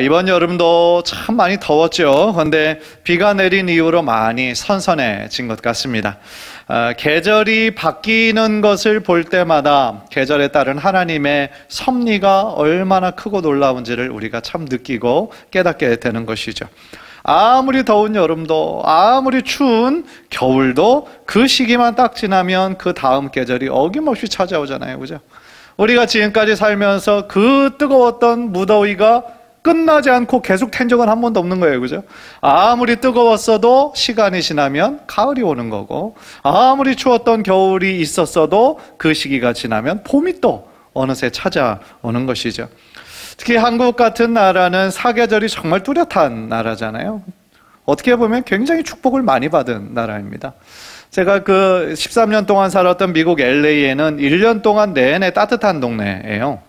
이번 여름도 참 많이 더웠죠. 그런데 비가 내린 이후로 많이 선선해진 것 같습니다. 계절이 바뀌는 것을 볼 때마다 계절에 따른 하나님의 섭리가 얼마나 크고 놀라운지를 우리가 참 느끼고 깨닫게 되는 것이죠. 아무리 더운 여름도, 아무리 추운 겨울도 그 시기만 딱 지나면 그 다음 계절이 어김없이 찾아오잖아요. 그죠? 우리가 지금까지 살면서 그 뜨거웠던 무더위가 끝나지 않고 계속 탄 적은 한 번도 없는 거예요. 그죠? 아무리 뜨거웠어도 시간이 지나면 가을이 오는 거고, 아무리 추웠던 겨울이 있었어도 그 시기가 지나면 봄이 또 어느새 찾아오는 것이죠. 특히 한국 같은 나라는 사계절이 정말 뚜렷한 나라잖아요. 어떻게 보면 굉장히 축복을 많이 받은 나라입니다. 제가 13년 동안 살았던 미국 LA에는 1년 동안 내내 따뜻한 동네예요.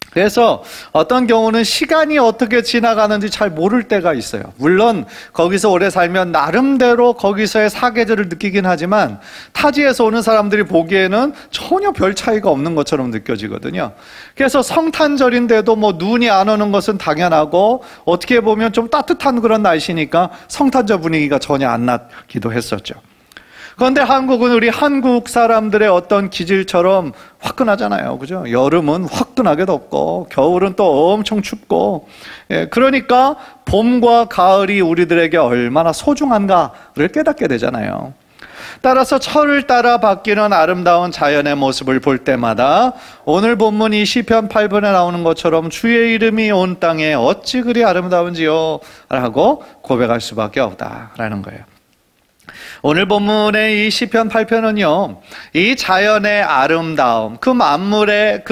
그래서 어떤 경우는 시간이 어떻게 지나가는지 잘 모를 때가 있어요. 물론 거기서 오래 살면 나름대로 거기서의 사계절을 느끼긴 하지만 타지에서 오는 사람들이 보기에는 전혀 별 차이가 없는 것처럼 느껴지거든요. 그래서 성탄절인데도 눈이 안 오는 것은 당연하고, 어떻게 보면 좀 따뜻한 그런 날씨니까 성탄절 분위기가 전혀 안 나기도 했었죠. 그런데 한국은 우리 한국 사람들의 어떤 기질처럼 화끈하잖아요. 그죠? 여름은 화끈하게 덥고, 겨울은 또 엄청 춥고, 그러니까 봄과 가을이 우리들에게 얼마나 소중한가를 깨닫게 되잖아요. 따라서 철을 따라 바뀌는 아름다운 자연의 모습을 볼 때마다 오늘 본문 이 시편 8편에 나오는 것처럼 주의 이름이 온 땅에 어찌 그리 아름다운지요 라고 고백할 수밖에 없다라는 거예요. 오늘 본문의 이 시편 8편은요, 이 자연의 아름다움, 그 만물의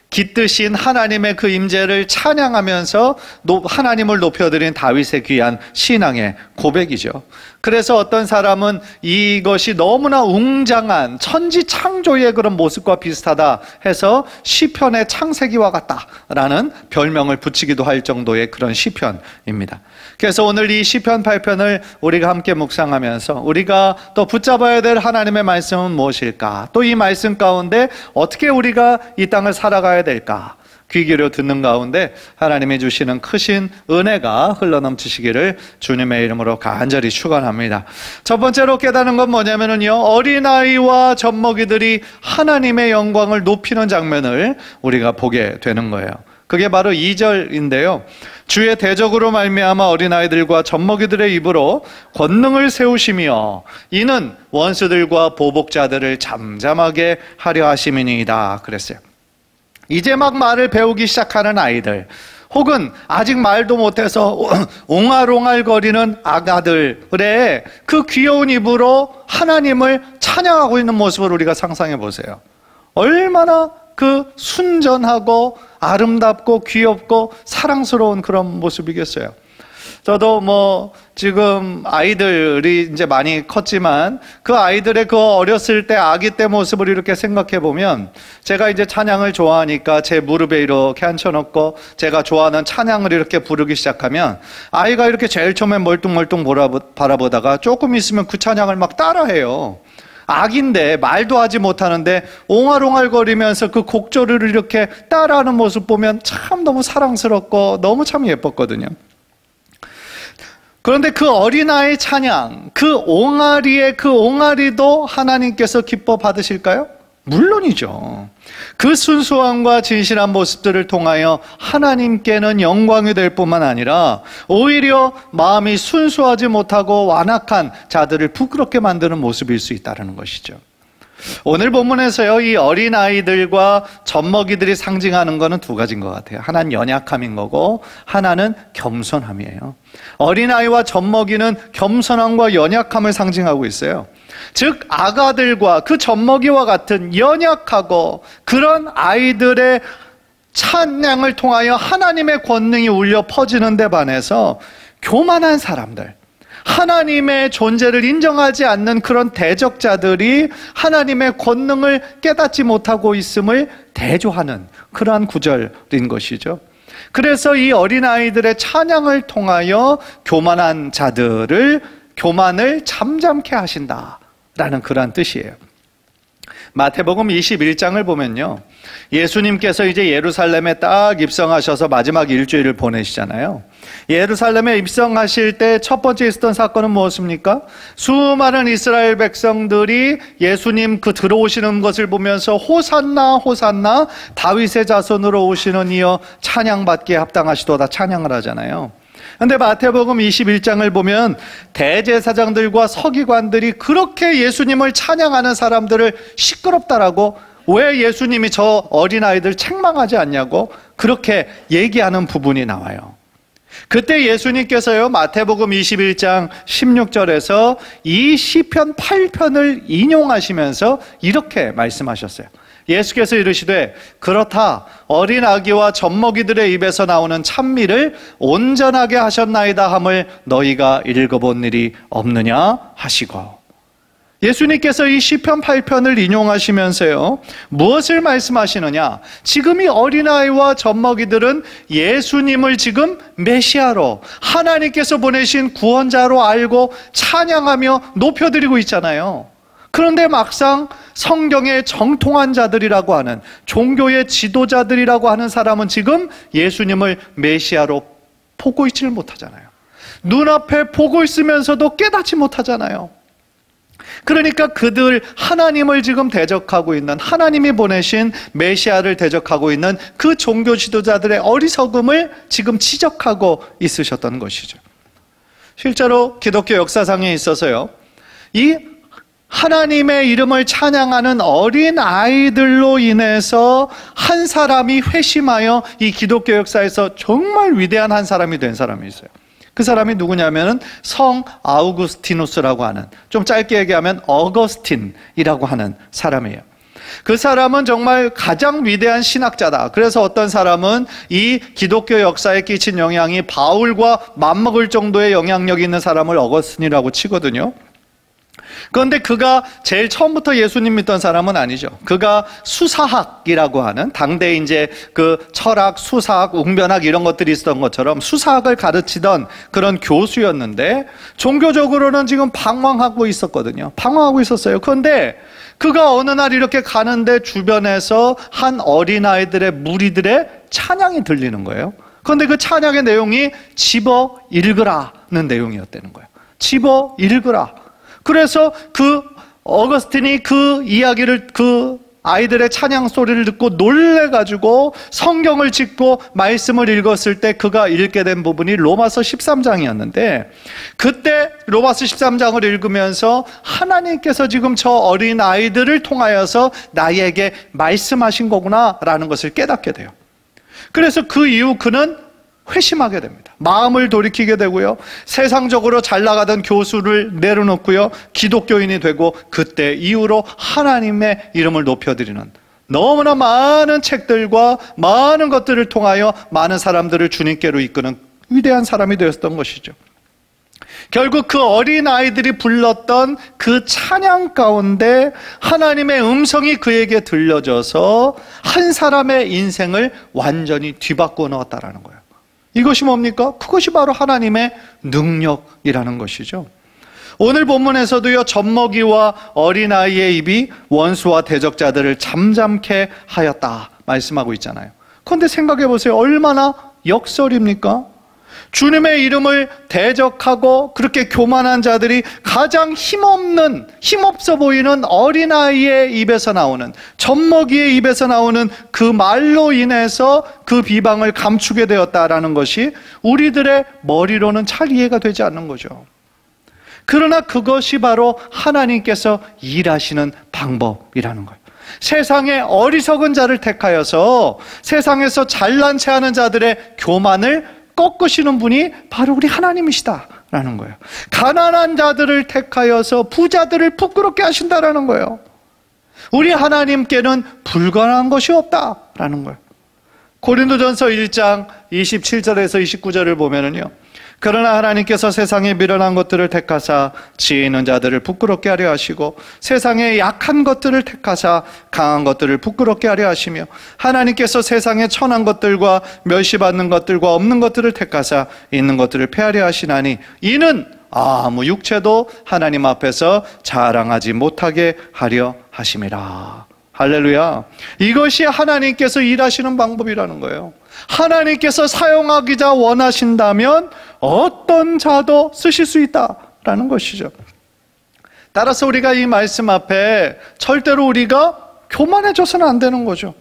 깃드신 하나님의 그 임재를 찬양하면서 하나님을 높여드린 다윗의 귀한 신앙의 고백이죠. 그래서 어떤 사람은 이것이 너무나 웅장한 천지창조의 그런 모습과 비슷하다 해서 시편의 창세기와 같다라는 별명을 붙이기도 할 정도의 그런 시편입니다. 그래서 오늘 이 시편 8편을 우리가 함께 묵상하면서 우리가 또 붙잡아야 될 하나님의 말씀은 무엇일까? 또 이 말씀 가운데 어떻게 우리가 이 땅을 살아가야 될까? 귀 기울여 듣는 가운데 하나님이 주시는 크신 은혜가 흘러넘치시기를 주님의 이름으로 간절히 축원합니다. 첫 번째로 깨닫는 건 뭐냐면요, 어린아이와 젖먹이들이 하나님의 영광을 높이는 장면을 우리가 보게 되는 거예요. 그게 바로 2절인데요. 주의 대적으로 말미암아 어린아이들과 젖먹이들의 입으로 권능을 세우시며 이는 원수들과 보복자들을 잠잠하게 하려 하심이니이다 그랬어요. 이제 막 말을 배우기 시작하는 아이들, 혹은 아직 말도 못해서 옹알옹알거리는 아가들의 그 귀여운 입으로 하나님을 찬양하고 있는 모습을 우리가 상상해 보세요. 얼마나 순전하고 아름답고 귀엽고 사랑스러운 그런 모습이겠어요. 저도 지금 아이들이 이제 많이 컸지만 그 아이들의 어렸을 때 아기 때 모습을 이렇게 생각해 보면, 제가 이제 찬양을 좋아하니까 제 무릎에 이렇게 앉혀놓고 제가 좋아하는 찬양을 이렇게 부르기 시작하면 아이가 이렇게 제일 처음에 멀뚱멀뚱 바라보다가 조금 있으면 그 찬양을 막 따라해요. 아기인데 말도 하지 못하는데 옹알옹알거리면서 그 곡조를 이렇게 따라하는 모습 보면 참 너무 사랑스럽고 너무 참 예뻤거든요. 그런데 그 어린아이 찬양, 그 옹알이의 그 옹알이도 하나님께서 기뻐 받으실까요? 물론이죠. 그 순수함과 진실한 모습들을 통하여 하나님께는 영광이 될 뿐만 아니라 오히려 마음이 순수하지 못하고 완악한 자들을 부끄럽게 만드는 모습일 수 있다는 것이죠. 오늘 본문에서요, 이 어린아이들과 젖먹이들이 상징하는 것은 두 가지인 것 같아요. 하나는 연약함인 거고 하나는 겸손함이에요. 어린아이와 젖먹이는 겸손함과 연약함을 상징하고 있어요. 즉 아가들과 그 젖먹이와 같은 연약하고 그런 아이들의 찬양을 통하여 하나님의 권능이 울려 퍼지는 데 반해서 교만한 사람들, 하나님의 존재를 인정하지 않는 그런 대적자들이 하나님의 권능을 깨닫지 못하고 있음을 대조하는 그러한 구절인 것이죠. 그래서 이 어린아이들의 찬양을 통하여 교만한 자들을 교만을 잠잠케 하신다라는 그러한 뜻이에요. 마태복음 21장을 보면요, 예수님께서 이제 예루살렘에 딱 입성하셔서 마지막 일주일을 보내시잖아요. 예루살렘에 입성하실 때 첫 번째 있었던 사건은 무엇입니까? 수많은 이스라엘 백성들이 예수님 그 들어오시는 것을 보면서 호산나 호산나 다윗의 자손으로 오시는 이여 찬양받기에 합당하시도다 찬양을 하잖아요. 근데 마태복음 21장을 보면 대제사장들과 서기관들이 그렇게 예수님을 찬양하는 사람들을 시끄럽다라고, 왜 예수님이 저 어린아이들 책망하지 않냐고 그렇게 얘기하는 부분이 나와요. 그때 예수님께서요, 마태복음 21장 16절에서 이 시편 8편을 인용하시면서 이렇게 말씀하셨어요. 예수께서 이르시되 그렇다 어린 아기와 젖먹이들의 입에서 나오는 찬미를 온전하게 하셨나이다 함을 너희가 읽어본 일이 없느냐 하시고, 예수님께서 이 시편 8편을 인용하시면서요, 무엇을 말씀하시느냐? 지금 이 어린아이와 젖먹이들은 예수님을 지금 메시아로, 하나님께서 보내신 구원자로 알고 찬양하며 높여드리고 있잖아요. 그런데 막상 성경의 정통한 자들이라고 하는, 종교의 지도자들이라고 하는 사람은 지금 예수님을 메시아로 보고 있지를 못하잖아요. 눈앞에 보고 있으면서도 깨닫지 못하잖아요. 그러니까 그들 하나님을 지금 대적하고 있는, 하나님이 보내신 메시아를 대적하고 있는 그 종교 지도자들의 어리석음을 지금 지적하고 있으셨던 것이죠. 실제로 기독교 역사상에 있어서요, 이 하나님의 이름을 찬양하는 어린 아이들로 인해서 한 사람이 회심하여 이 기독교 역사에서 정말 위대한 한 사람이 된 사람이 있어요. 그 사람이 누구냐면은 성 아우구스티누스라고 하는, 좀 짧게 얘기하면 어거스틴이라고 하는 사람이에요. 그 사람은 정말 가장 위대한 신학자다. 그래서 어떤 사람은 이 기독교 역사에 끼친 영향이 바울과 맞먹을 정도의 영향력이 있는 사람을 어거스틴이라고 치거든요. 그런데 그가 제일 처음부터 예수님 믿던 사람은 아니죠. 그가 수사학이라고 하는, 당대 이제 그 철학, 수사학, 웅변학 이런 것들이 있었던 것처럼 수사학을 가르치던 그런 교수였는데, 종교적으로는 지금 방황하고 있었거든요. 방황하고 있었어요. 그런데 그가 어느 날 이렇게 가는데 주변에서 한 어린아이들의 무리들의 찬양이 들리는 거예요. 그런데 그 찬양의 내용이 집어 읽으라는 내용이었다는 거예요. 집어 읽으라. 그래서 그 어거스틴이 그 이야기를, 그 아이들의 찬양 소리를 듣고 놀래가지고 성경을 짚고 말씀을 읽었을 때 그가 읽게 된 부분이 로마서 13장이었는데, 그때 로마서 13장을 읽으면서 하나님께서 지금 저 어린 아이들을 통하여서 나에게 말씀하신 거구나 라는 것을 깨닫게 돼요. 그래서 그 이후 그는 회심하게 됩니다. 마음을 돌이키게 되고요, 세상적으로 잘 나가던 교수를 내려놓고요, 기독교인이 되고, 그때 이후로 하나님의 이름을 높여드리는, 너무나 많은 책들과 많은 것들을 통하여 많은 사람들을 주님께로 이끄는 위대한 사람이 되었던 것이죠. 결국 그 어린아이들이 불렀던 그 찬양 가운데 하나님의 음성이 그에게 들려져서 한 사람의 인생을 완전히 뒤바꿔 놓았다라는 거예요. 이것이 뭡니까? 그것이 바로 하나님의 능력이라는 것이죠. 오늘 본문에서도요, 젖먹이와 어린아이의 입이 원수와 대적자들을 잠잠케 하였다 말씀하고 있잖아요. 그런데 생각해 보세요. 얼마나 역설입니까? 주님의 이름을 대적하고 그렇게 교만한 자들이 가장 힘없어 보이는 어린아이의 입에서 나오는, 젖먹이의 입에서 나오는 그 말로 인해서 그 비방을 감추게 되었다라는 것이 우리들의 머리로는 잘 이해가 되지 않는 거죠. 그러나 그것이 바로 하나님께서 일하시는 방법이라는 거예요. 세상의 어리석은 자를 택하여서 세상에서 잘난 체 하는 자들의 교만을 꺾으시는 분이 바로 우리 하나님이시다라는 거예요. 가난한 자들을 택하여서 부자들을 부끄럽게 하신다라는 거예요. 우리 하나님께는 불가능한 것이 없다라는 거예요. 고린도전서 1장 27절에서 29절을 보면은요, 그러나 하나님께서 세상에 미련한 것들을 택하사 지혜 있는 자들을 부끄럽게 하려 하시고, 세상에 약한 것들을 택하사 강한 것들을 부끄럽게 하려 하시며, 하나님께서 세상에 천한 것들과 멸시받는 것들과 없는 것들을 택하사 있는 것들을 폐하려 하시나니, 이는 아무 육체도 하나님 앞에서 자랑하지 못하게 하려 하심이라. 할렐루야. 이것이 하나님께서 일하시는 방법이라는 거예요. 하나님께서 사용하기자 원하신다면 어떤 자도 쓰실 수 있다라는 것이죠. 따라서 우리가 이 말씀 앞에 절대로 우리가 교만해져서는 안 되는 거죠.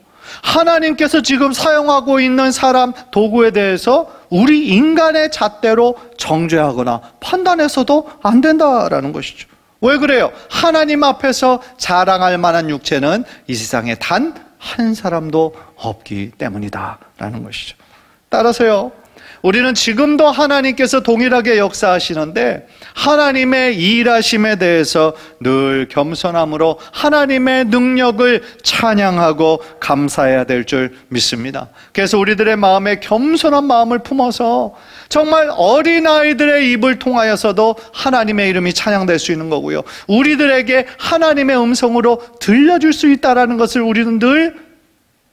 하나님께서 지금 사용하고 있는 사람, 도구에 대해서 우리 인간의 잣대로 정죄하거나 판단해서도 안 된다라는 것이죠. 왜 그래요? 하나님 앞에서 자랑할 만한 육체는 이 세상에 단 한 사람도 없기 때문이다라는 것이죠. 따라서요, 우리는 지금도 하나님께서 동일하게 역사하시는데 하나님의 일하심에 대해서 늘 겸손함으로 하나님의 능력을 찬양하고 감사해야 될 줄 믿습니다. 그래서 우리들의 마음에 겸손한 마음을 품어서 정말 어린아이들의 입을 통하여서도 하나님의 이름이 찬양될 수 있는 거고요, 우리들에게 하나님의 음성으로 들려줄 수 있다는 것을 우리는 늘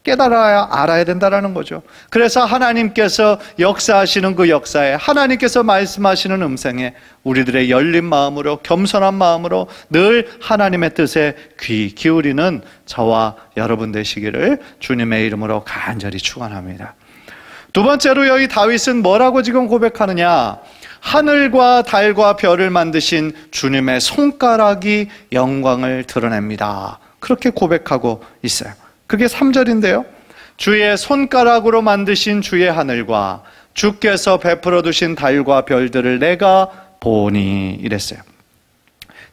깨달아야 알아야 된다는 거죠. 그래서 하나님께서 역사하시는 그 역사에, 하나님께서 말씀하시는 음성에 우리들의 열린 마음으로, 겸손한 마음으로 늘 하나님의 뜻에 귀 기울이는 저와 여러분 되시기를 주님의 이름으로 간절히 축원합니다. 두 번째로 여기 다윗은 뭐라고 지금 고백하느냐? 하늘과 달과 별을 만드신 주님의 손가락이 영광을 드러냅니다. 그렇게 고백하고 있어요. 그게 3절인데요. 주의 손가락으로 만드신 주의 하늘과 주께서 베풀어 두신 달과 별들을 내가 보니 이랬어요.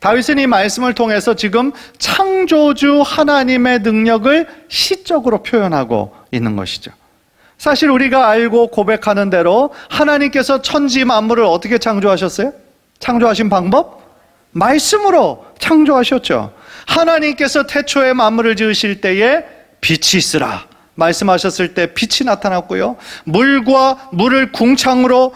다윗은 이 말씀을 통해서 지금 창조주 하나님의 능력을 시적으로 표현하고 있는 것이죠. 사실 우리가 알고 고백하는 대로 하나님께서 천지 만물을 어떻게 창조하셨어요? 창조하신 방법? 말씀으로 창조하셨죠. 하나님께서 태초에 만물을 지으실 때에 빛이 있으라 말씀하셨을 때 빛이 나타났고요, 물과 물을 궁창으로,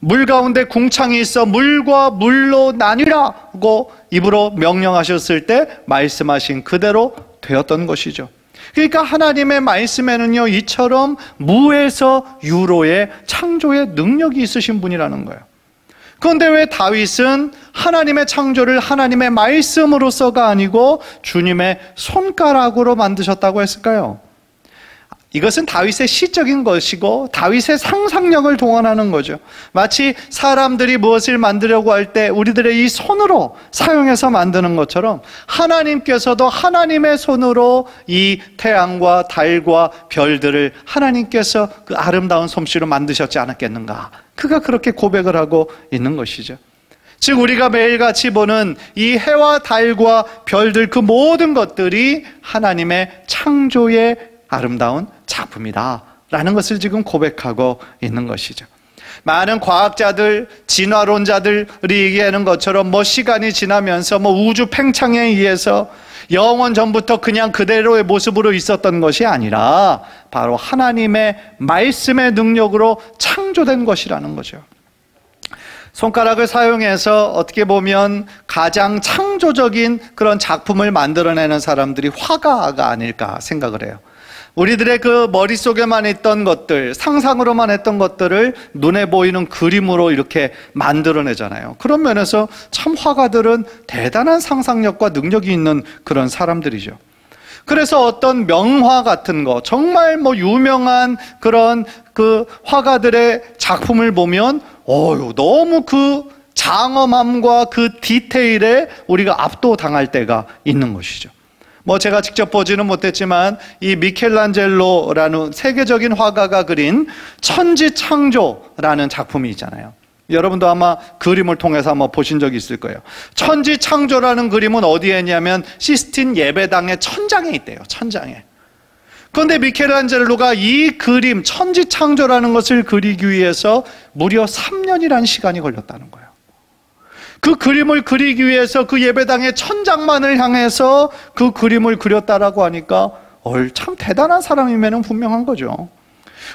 물 가운데 궁창이 있어 물과 물로 나뉘라고 입으로 명령하셨을 때 말씀하신 그대로 되었던 것이죠. 그러니까 하나님의 말씀에는요, 이처럼 무에서 유로의 창조의 능력이 있으신 분이라는 거예요. 그런데 왜 다윗은 하나님의 창조를 하나님의 말씀으로서가 아니고 주님의 손가락으로 만드셨다고 했을까요? 이것은 다윗의 시적인 것이고 다윗의 상상력을 동원하는 거죠. 마치 사람들이 무엇을 만들려고 할 때 우리들의 이 손으로 사용해서 만드는 것처럼 하나님께서도 하나님의 손으로 이 태양과 달과 별들을 하나님께서 그 아름다운 솜씨로 만드셨지 않았겠는가? 그가 그렇게 고백을 하고 있는 것이죠. 즉 우리가 매일같이 보는 이 해와 달과 별들, 그 모든 것들이 하나님의 창조의 아름다운 작품이다 라는 것을 지금 고백하고 있는 것이죠. 많은 과학자들, 진화론자들이 얘기하는 것처럼 시간이 지나면서 우주 팽창에 의해서 영원 전부터 그냥 그대로의 모습으로 있었던 것이 아니라 바로 하나님의 말씀의 능력으로 창조된 것이라는 거죠. 손가락을 사용해서 어떻게 보면 가장 창조적인 그런 작품을 만들어내는 사람들이 화가가 아닐까 생각을 해요. 우리들의 그 머릿속에만 있던 것들, 상상으로만 했던 것들을 눈에 보이는 그림으로 이렇게 만들어내잖아요. 그런 면에서 참 화가들은 대단한 상상력과 능력이 있는 그런 사람들이죠. 그래서 어떤 명화 같은 거, 정말 유명한 그런 그 화가들의 작품을 보면 너무 그 장엄함과 그 디테일에 우리가 압도당할 때가 있는 것이죠. 제가 직접 보지는 못했지만 이 미켈란젤로라는 세계적인 화가가 그린 천지창조라는 작품이 있잖아요. 여러분도 아마 그림을 통해서 한번 보신 적이 있을 거예요. 천지창조라는 그림은 어디에 있냐면 시스틴 예배당의 천장에 있대요. 천장에. 그런데 미켈란젤로가 이 그림 천지창조라는 것을 그리기 위해서 무려 3년이라는 시간이 걸렸다는 거예요. 그 그림을 그리기 위해서 그 예배당의 천장만을 향해서 그 그림을 그렸다라고 하니까 참 대단한 사람이면 분명한 거죠.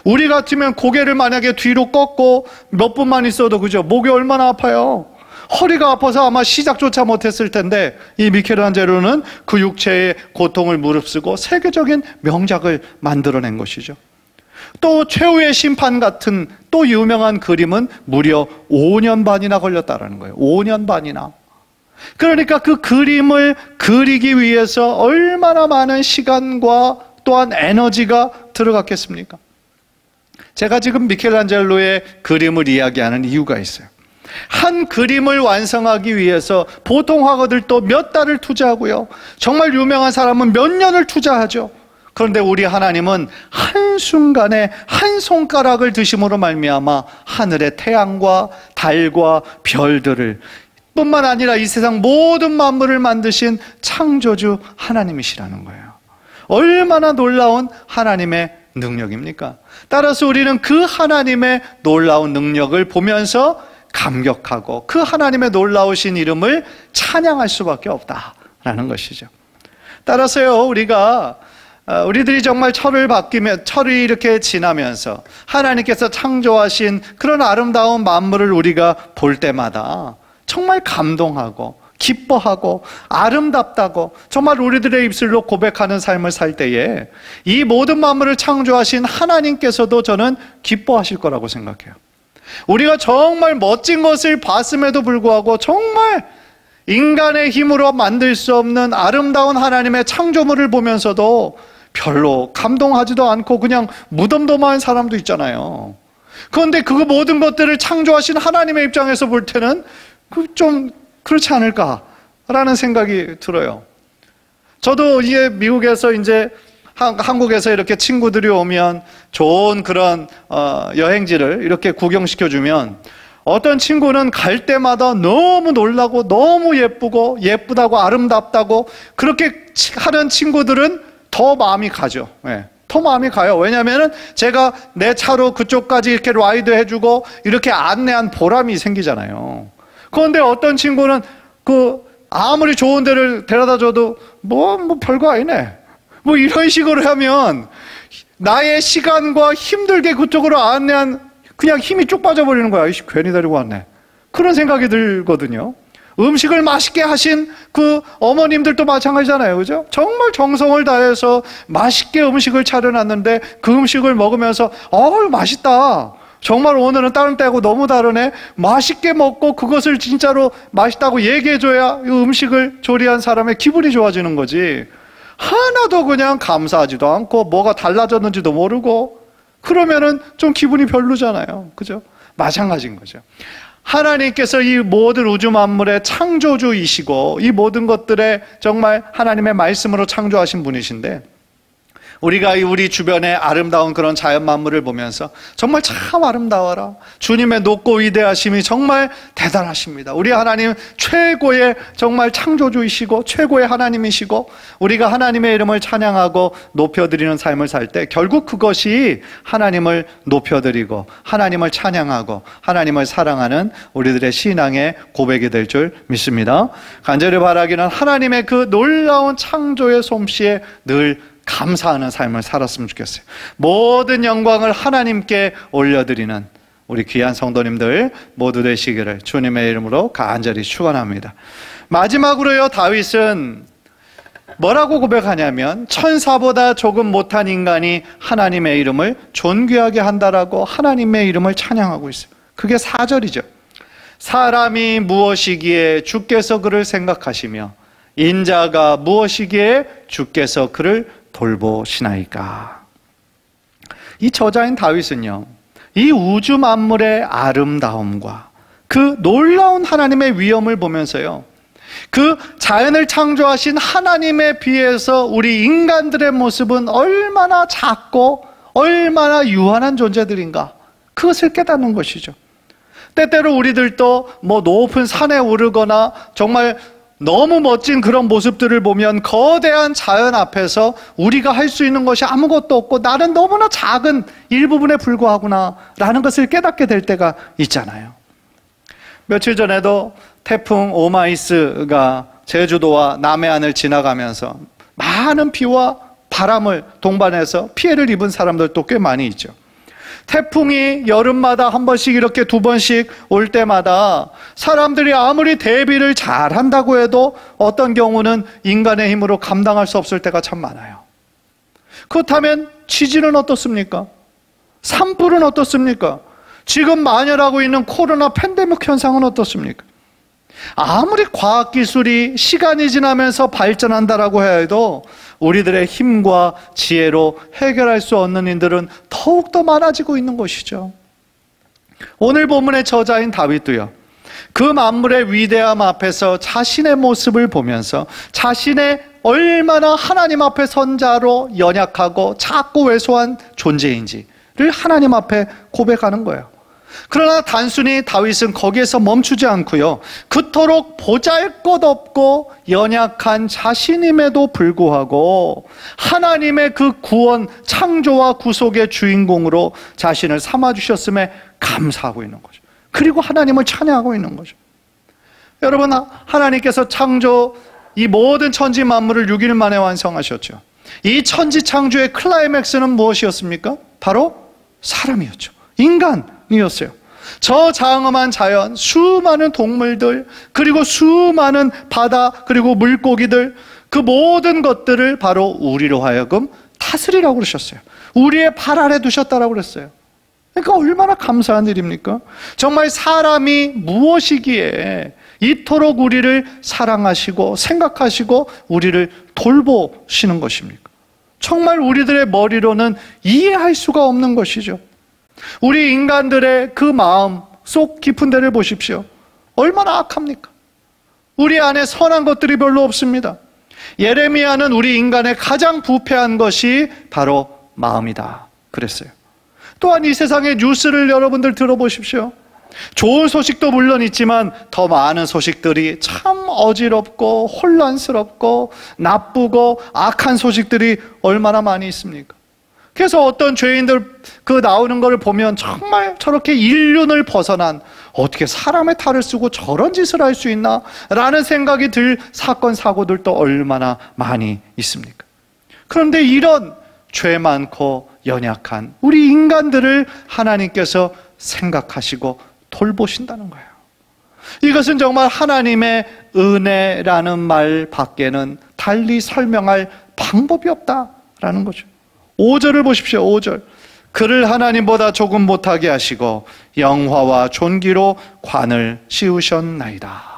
우리 같으면 고개를 만약에 뒤로 꺾고 몇 분만 있어도 그죠? 목이 얼마나 아파요. 허리가 아파서 아마 시작조차 못했을 텐데 이 미켈란젤로는 그 육체의 고통을 무릅쓰고 세계적인 명작을 만들어낸 것이죠. 또 최후의 심판 같은 또 유명한 그림은 무려 5년 반이나 걸렸다라는 거예요. 5년 반이나. 그러니까 그 그림을 그리기 위해서 얼마나 많은 시간과 또한 에너지가 들어갔겠습니까? 제가 지금 미켈란젤로의 그림을 이야기하는 이유가 있어요. 한 그림을 완성하기 위해서 보통 화가들도 몇 달을 투자하고요, 정말 유명한 사람은 몇 년을 투자하죠. 그런데 우리 하나님은 한순간에 한 손가락을 드심으로 말미암아 하늘의 태양과 달과 별들을 뿐만 아니라 이 세상 모든 만물을 만드신 창조주 하나님이시라는 거예요. 얼마나 놀라운 하나님의 능력입니까? 따라서 우리는 그 하나님의 놀라운 능력을 보면서 감격하고 그 하나님의 놀라우신 이름을 찬양할 수밖에 없다라는 것이죠. 따라서요, 우리들이 정말 철이 이렇게 지나면서 하나님께서 창조하신 그런 아름다운 만물을 우리가 볼 때마다 정말 감동하고 기뻐하고 아름답다고 정말 우리들의 입술로 고백하는 삶을 살 때에 이 모든 만물을 창조하신 하나님께서도 저는 기뻐하실 거라고 생각해요. 우리가 정말 멋진 것을 봤음에도 불구하고 정말 인간의 힘으로 만들 수 없는 아름다운 하나님의 창조물을 보면서도 별로 감동하지도 않고 그냥 무덤덤한 사람도 있잖아요. 그런데 그 모든 것들을 창조하신 하나님의 입장에서 볼 때는 좀 그렇지 않을까라는 생각이 들어요. 저도 이제 미국에서 이제 한국에서 이렇게 친구들이 오면 좋은 그런 여행지를 이렇게 구경시켜주면 어떤 친구는 갈 때마다 너무 놀라고 너무 예쁘다고 아름답다고 그렇게 하는 친구들은 더 마음이 가죠. 더 마음이 가요. 왜냐하면 제가 내 차로 그쪽까지 이렇게 라이드 해주고 이렇게 안내한 보람이 생기잖아요. 그런데 어떤 친구는 아무리 좋은 데를 데려다 줘도 뭐 별거 아니네, 뭐 이런 식으로 하면 나의 시간과 힘들게 그쪽으로 안내한 그냥 힘이 쭉 빠져버리는 거야. 괜히 데리고 왔네, 그런 생각이 들거든요. 음식을 맛있게 하신 그 어머님들도 마찬가지잖아요, 그죠? 정말 정성을 다해서 맛있게 음식을 차려놨는데 그 음식을 먹으면서 맛있다, 정말 오늘은 다른 때하고 너무 다르네, 맛있게 먹고 그것을 진짜로 맛있다고 얘기해줘야 이 음식을 조리한 사람의 기분이 좋아지는 거지, 하나도 그냥 감사하지도 않고 뭐가 달라졌는지도 모르고 그러면은 좀 기분이 별로잖아요, 그죠? 마찬가지인 거죠. 하나님께서 이 모든 우주 만물의 창조주이시고 이 모든 것들의 정말 하나님의 말씀으로 창조하신 분이신데, 우리가 우리 주변의 아름다운 그런 자연 만물을 보면서 정말 참 아름다워라, 주님의 높고 위대하심이 정말 대단하십니다, 우리 하나님 최고의 정말 창조주이시고 최고의 하나님이시고, 우리가 하나님의 이름을 찬양하고 높여드리는 삶을 살 때 결국 그것이 하나님을 높여드리고 하나님을 찬양하고 하나님을 사랑하는 우리들의 신앙의 고백이 될 줄 믿습니다. 간절히 바라기는 하나님의 그 놀라운 창조의 솜씨에 늘 감사하는 삶을 살았으면 좋겠어요. 모든 영광을 하나님께 올려드리는 우리 귀한 성도님들 모두 되시기를 주님의 이름으로 간절히 축원합니다. 마지막으로요, 다윗은 뭐라고 고백하냐면 천사보다 조금 못한 인간이 하나님의 이름을 존귀하게 한다라고 하나님의 이름을 찬양하고 있어요. 그게 4절이죠. 사람이 무엇이기에 주께서 그를 생각하시며 인자가 무엇이기에 주께서 그를 돌보시나이까. 이 저자인 다윗은요, 이 우주 만물의 아름다움과 그 놀라운 하나님의 위엄을 보면서요, 그 자연을 창조하신 하나님에 비해서 우리 인간들의 모습은 얼마나 작고 얼마나 유한한 존재들인가, 그것을 깨닫는 것이죠. 때때로 우리들도 뭐 높은 산에 오르거나 정말 너무 멋진 그런 모습들을 보면 거대한 자연 앞에서 우리가 할 수 있는 것이 아무것도 없고 나는 너무나 작은 일부분에 불과하구나 라는 것을 깨닫게 될 때가 있잖아요. 며칠 전에도 태풍 오마이스가 제주도와 남해안을 지나가면서 많은 비와 바람을 동반해서 피해를 입은 사람들도 꽤 많이 있죠. 태풍이 여름마다 한 번씩 이렇게 2번씩 올 때마다 사람들이 아무리 대비를 잘한다고 해도 어떤 경우는 인간의 힘으로 감당할 수 없을 때가 참 많아요. 그렇다면 지진은 어떻습니까? 산불은 어떻습니까? 지금 만연하고 있는 코로나 팬데믹 현상은 어떻습니까? 아무리 과학기술이 시간이 지나면서 발전한다라고 해도 우리들의 힘과 지혜로 해결할 수 없는 일들은 더욱더 많아지고 있는 것이죠. 오늘 본문의 저자인 다윗도요, 그 만물의 위대함 앞에서 자신의 모습을 보면서 자신의 얼마나 하나님 앞에 선자로 연약하고 작고 왜소한 존재인지를 하나님 앞에 고백하는 거예요. 그러나 단순히 다윗은 거기에서 멈추지 않고요, 그토록 보잘것없고 연약한 자신임에도 불구하고 하나님의 그 구원, 창조와 구속의 주인공으로 자신을 삼아주셨음에 감사하고 있는 거죠. 그리고 하나님을 찬양하고 있는 거죠. 여러분, 하나님께서 이 모든 천지 만물을 6일 만에 완성하셨죠. 이 천지 창조의 클라이맥스는 무엇이었습니까? 바로 사람이었죠. 인간이었어요. 저 장엄한 자연, 수많은 동물들, 그리고 수많은 바다, 그리고 물고기들, 그 모든 것들을 바로 우리로 하여금 다스리라고 그러셨어요. 우리의 발 아래 두셨다라고 그랬어요. 그러니까 얼마나 감사한 일입니까? 정말 사람이 무엇이기에 이토록 우리를 사랑하시고 생각하시고 우리를 돌보시는 것입니까? 정말 우리들의 머리로는 이해할 수가 없는 것이죠. 우리 인간들의 그 마음 속 깊은 데를 보십시오. 얼마나 악합니까? 우리 안에 선한 것들이 별로 없습니다. 예레미야는 우리 인간의 가장 부패한 것이 바로 마음이다 그랬어요. 또한 이 세상의 뉴스를 여러분들 들어보십시오. 좋은 소식도 물론 있지만 더 많은 소식들이 참 어지럽고 혼란스럽고 나쁘고 악한 소식들이 얼마나 많이 있습니까? 그래서 어떤 죄인들 그 나오는 것을 보면 정말 저렇게 인륜을 벗어난, 어떻게 사람의 탈을 쓰고 저런 짓을 할 수 있나 라는 생각이 들 사건 사고들도 얼마나 많이 있습니까? 그런데 이런 죄 많고 연약한 우리 인간들을 하나님께서 생각하시고 돌보신다는 거예요. 이것은 정말 하나님의 은혜라는 말 밖에는 달리 설명할 방법이 없다라는 거죠. 5절을 보십시오. 5절. 그를 하나님보다 조금 못하게 하시고 영화와 존귀로 관을 씌우셨나이다.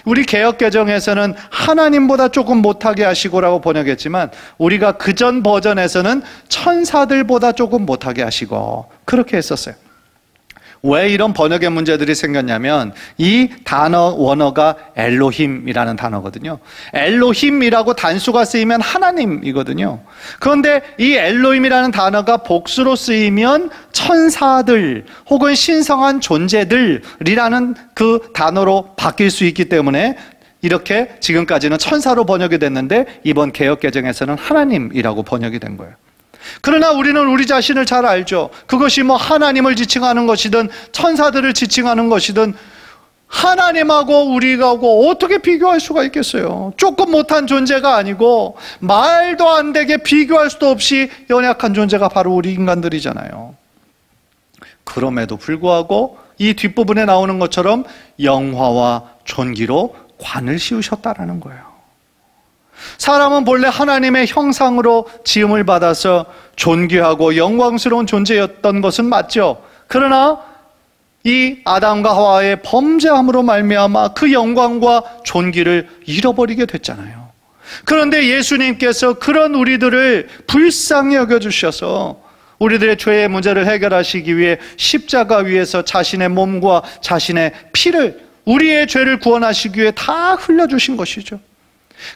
우리 개역개정에서는 하나님보다 조금 못하게 하시고라고 번역했지만 우리가 그전 버전에서는 천사들보다 조금 못하게 하시고 그렇게 했었어요. 왜 이런 번역의 문제들이 생겼냐면 이 단어 원어가 엘로힘이라는 단어거든요. 엘로힘이라고 단수가 쓰이면 하나님이거든요. 그런데 이 엘로힘이라는 단어가 복수로 쓰이면 천사들 혹은 신성한 존재들이라는 그 단어로 바뀔 수 있기 때문에 이렇게 지금까지는 천사로 번역이 됐는데 이번 개역개정에서는 하나님이라고 번역이 된 거예요. 그러나 우리는 우리 자신을 잘 알죠. 그것이 뭐 하나님을 지칭하는 것이든 천사들을 지칭하는 것이든 하나님하고 우리하고 어떻게 비교할 수가 있겠어요? 조금 못한 존재가 아니고 말도 안 되게 비교할 수도 없이 연약한 존재가 바로 우리 인간들이잖아요. 그럼에도 불구하고 이 뒷부분에 나오는 것처럼 영화와 존귀로 관을 씌우셨다라는 거예요. 사람은 본래 하나님의 형상으로 지음을 받아서 존귀하고 영광스러운 존재였던 것은 맞죠. 그러나 이 아담과 하와의 범죄함으로 말미암아 그 영광과 존귀를 잃어버리게 됐잖아요. 그런데 예수님께서 그런 우리들을 불쌍히 여겨주셔서 우리들의 죄의 문제를 해결하시기 위해 십자가 위에서 자신의 몸과 자신의 피를 우리의 죄를 구원하시기 위해 다 흘려주신 것이죠.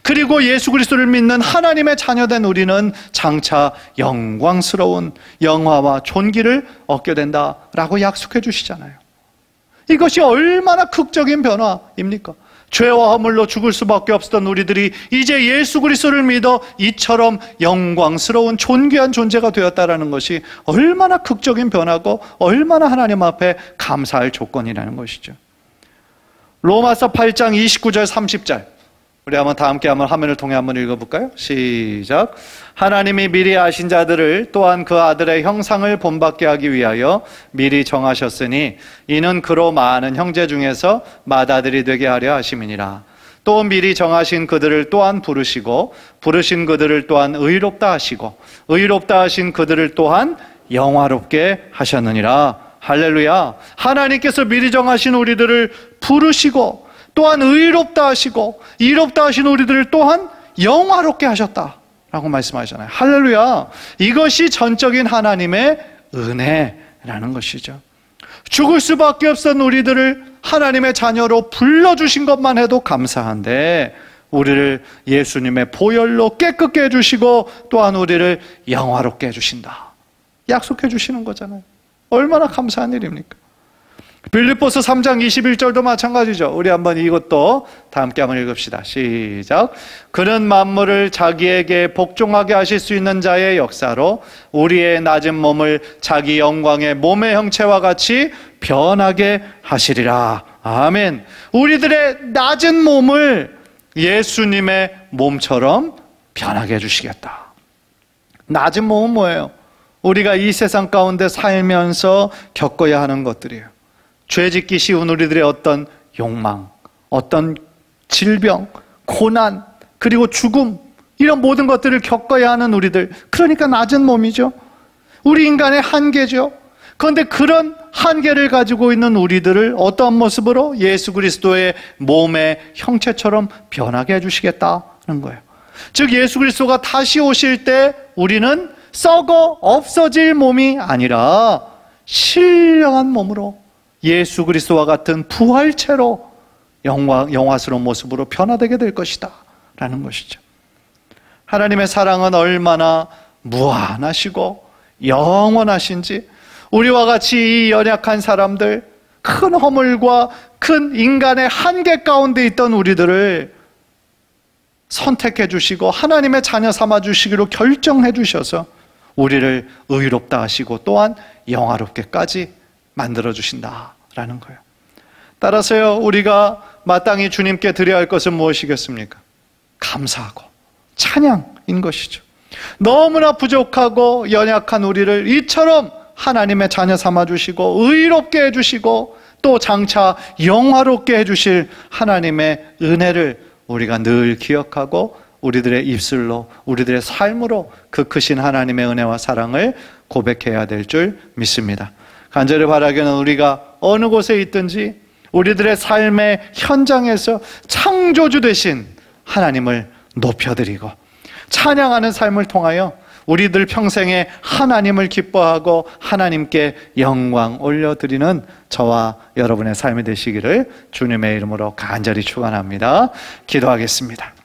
그리고 예수 그리스도를 믿는 하나님의 자녀된 우리는 장차 영광스러운 영화와 존귀를 얻게 된다라고 약속해 주시잖아요. 이것이 얼마나 극적인 변화입니까? 죄와 허물로 죽을 수밖에 없었던 우리들이 이제 예수 그리스도를 믿어 이처럼 영광스러운 존귀한 존재가 되었다는 것이 얼마나 극적인 변화고 얼마나 하나님 앞에 감사할 조건이라는 것이죠. 로마서 8장 29절 30절 우리 한번 다 함께 한번 화면을 통해 한번 읽어볼까요? 시작. 하나님이 미리 아신 자들을 또한 그 아들의 형상을 본받게 하기 위하여 미리 정하셨으니 이는 그로 많은 형제 중에서 맏아들이 되게 하려 하심이니라. 또 미리 정하신 그들을 또한 부르시고 부르신 그들을 또한 의롭다 하시고 의롭다 하신 그들을 또한 영화롭게 하셨느니라. 할렐루야. 하나님께서 미리 정하신 우리들을 부르시고 또한 의롭다 하시고 이롭다 하신 우리들을 또한 영화롭게 하셨다라고 말씀하잖아요. 할렐루야. 이것이 전적인 하나님의 은혜라는 것이죠. 죽을 수밖에 없었던 우리들을 하나님의 자녀로 불러주신 것만 해도 감사한데 우리를 예수님의 보혈로 깨끗게 해주시고 또한 우리를 영화롭게 해주신다. 약속해 주시는 거잖아요. 얼마나 감사한 일입니까? 빌립보서 3장 21절도 마찬가지죠. 우리 한번 이것도 다 함께 한번 읽읍시다. 시작. 그는 만물을 자기에게 복종하게 하실 수 있는 자의 역사로 우리의 낮은 몸을 자기 영광의 몸의 형체와 같이 변하게 하시리라. 아멘. 우리들의 낮은 몸을 예수님의 몸처럼 변하게 해주시겠다. 낮은 몸은 뭐예요? 우리가 이 세상 가운데 살면서 겪어야 하는 것들이에요. 죄짓기 쉬운 우리들의 어떤 욕망, 어떤 질병, 고난, 그리고 죽음, 이런 모든 것들을 겪어야 하는 우리들. 그러니까 낮은 몸이죠. 우리 인간의 한계죠. 그런데 그런 한계를 가지고 있는 우리들을 어떤 모습으로? 예수 그리스도의 몸의 형체처럼 변하게 해주시겠다는 거예요. 즉 예수 그리스도가 다시 오실 때 우리는 썩어 없어질 몸이 아니라 신령한 몸으로 예수 그리스도와 같은 부활체로 영화스러운 모습으로 변화되게 될 것이다 라는 것이죠. 하나님의 사랑은 얼마나 무한하시고 영원하신지, 우리와 같이 이 연약한 사람들, 큰 허물과 큰 인간의 한계 가운데 있던 우리들을 선택해 주시고 하나님의 자녀 삼아 주시기로 결정해 주셔서 우리를 의롭다 하시고 또한 영화롭게까지 만들어 주신다라는 거예요. 따라서요, 우리가 마땅히 주님께 드려야 할 것은 무엇이겠습니까? 감사하고 찬양인 것이죠. 너무나 부족하고 연약한 우리를 이처럼 하나님의 자녀 삼아 주시고 의롭게 해주시고 또 장차 영화롭게 해주실 하나님의 은혜를 우리가 늘 기억하고 우리들의 입술로, 우리들의 삶으로 그 크신 하나님의 은혜와 사랑을 고백해야 될 줄 믿습니다. 간절히 바라기는 우리가 어느 곳에 있든지 우리들의 삶의 현장에서 창조주 되신 하나님을 높여드리고 찬양하는 삶을 통하여 우리들 평생에 하나님을 기뻐하고 하나님께 영광 올려드리는 저와 여러분의 삶이 되시기를 주님의 이름으로 간절히 축원합니다. 기도하겠습니다.